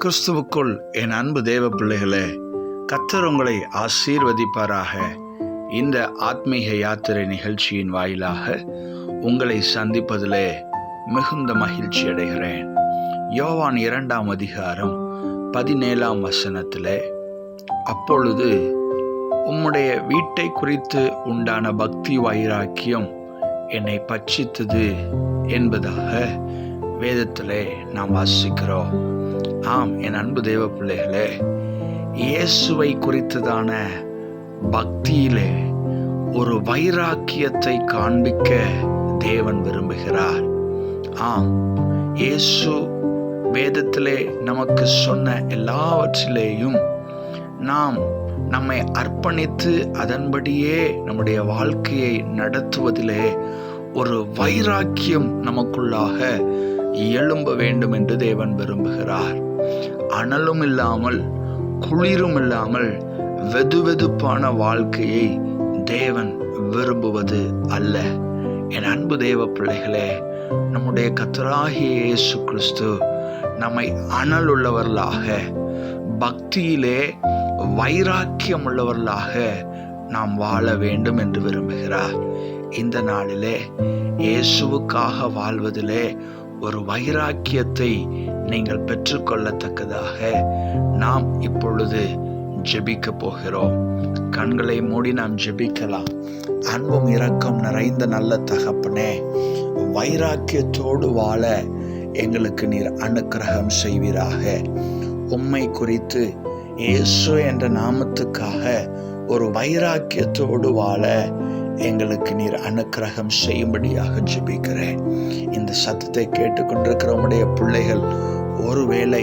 கிறிஸ்துவுக்குள் என் அன்பு தேவ பிள்ளைகளே, கர்த்தர் உங்களை ஆசீர்வதிப்பாராக. இந்த ஆத்மீக யாத்திரை நிகழ்ச்சியின் வாயிலாக உங்களை சந்திப்பதிலே மிகுந்த மகிழ்ச்சி அடைகிறேன். யோவான் 2ஆம் அதிகாரம் 17ஆம் வசனத்திலே, அப்பொழுது உம்முடைய வீட்டை குறித்து உண்டான பக்தி வைராக்கியம் என்னை பட்சித்தது என்பதாக வேதத்திலே நாம் வாசிக்கிறோம். ஆம், என் அன்பு தேவ பிள்ளைகளே, இயேசுவை குறித்ததான பக்தியிலே ஒரு வைராக்கியத்தை காண்பிக்க தேவன் விரும்புகிறார். ஆம், இயேசு வேதத்திலே நமக்கு சொன்ன எல்லாவற்றிலேயும் நாம் நம்மை அர்ப்பணித்து அதன்படியே நம்முடைய வாழ்க்கையை நடத்துவதிலே ஒரு வைராக்கியம் நமக்குள்ளாக எழும்ப வேண்டும் என்று தேவன் விரும்புகிறார். அனலும் இல்லாமல் குளிரும் இல்லாமல் வெதுவெதுப்பான வாழ்க்கையை தேவன் விரும்புவது அல்ல. என் அன்பு தேவ பிள்ளைகளே, நம்முடைய கர்த்தராகிய இயேசு கிறிஸ்து நம்மை அனல் உள்ளவர்களாக, பக்தியிலே வைராக்கியம் உள்ளவர்களாக நாம் வாழ வேண்டும் என்று விரும்புகிறார். இந்த நாளிலே இயேசுவுக்காக வாழ்வதிலே ஒரு வைராக்கியத்தை நீங்கள் பெற்றுக்கொள்ளத்தக்கதாக நாம் இப்பொழுது ஜெபிக்க போகிறோம். கண்களை மூடி நாம் ஜெபிக்கலாம். அன்பும் இரக்கம் நிறைந்த நல்ல தகப்பனே, வைராக்கியத்தோடு வாழ எங்களுக்கு நீர் அனுக்கிரகம் செய்வீராக. உம்மை குறித்து இயேசு என்ற நாமத்துக்காக ஒரு வைராக்கியத்தோடு வாழ எங்களுக்கு நீர் அனுக்கிரகம் செய்யும்படியாக ஜெபிக்கிறேன். இந்த சத்தத்தை கேட்டுக்கொண்டிருக்கிற உம்முடைய பிள்ளைகள் ஒருவேளை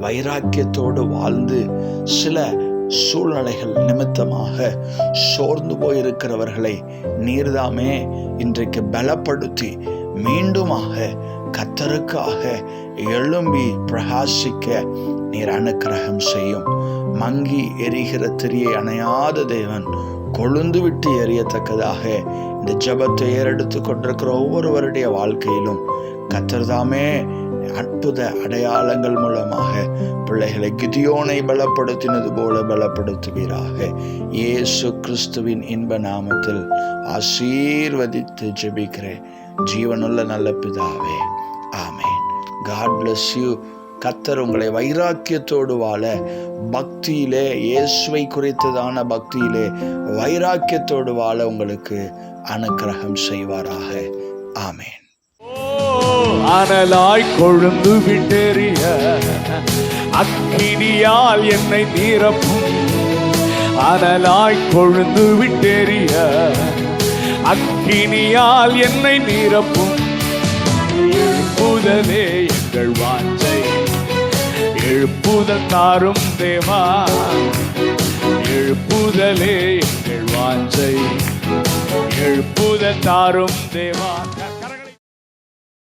வைராக்கியத்தோடு வாழ்ந்து சில சூழ்நிலைகள் நிமித்தமாக சோர்ந்து போயிருக்கிறவர்களை நீர்தாமே இன்றைக்கு பலப்படுத்தி மீண்டுமாக கர்த்தருக்காக எழும்பி பிரகாசிக்க நீர் அனுக்கிரகம் செய்யும். மங்கி எரிகிற திரியை அணையாத தேவன் கொழுந்து விட்டு எறியத்தக்கதாக இந்த ஜெபத்தை ஏறெடுத்து கொண்டிருக்கிற ஒவ்வொருவருடைய வாழ்க்கையிலும் கர்த்தர்தாமே அற்புத அடையாளங்கள் மூலமாக பிள்ளைகளை கிதியோனை பலப்படுத்தினது போல பலப்படுத்துவீராக. இயேசு கிறிஸ்துவின் இன்ப நாமத்தில் ஆசீர்வதித்து ஜெபிக்கிறேன் ஜீவனுள்ள நல்ல பிதாவே, ஆமென். God bless you. கர்த்தர் உங்களை வைராக்கியத்தோடு வாழ, பக்தியிலே இயேசுவை குறித்ததான பக்தியிலே வைராக்கியத்தோடு வாழ உங்களுக்கு அனுக்கிரகம் செய்வாராக. ஆமென். அனலாய் கொழுந்து விட்டெறிய அக்கினியால் என்னை நிரப்பும். அனலாய் கொழுந்து விட்டெறிய அக்கினியால் என்னை நிரப்பும். எழுப்புதலே எங்கள் வாஞ்சை, எழுப்புதல் தாரும் தேவா. எழுப்புதலே எங்கள் வாஞ்சை, எழுப்புதல் தாரும் தேவா.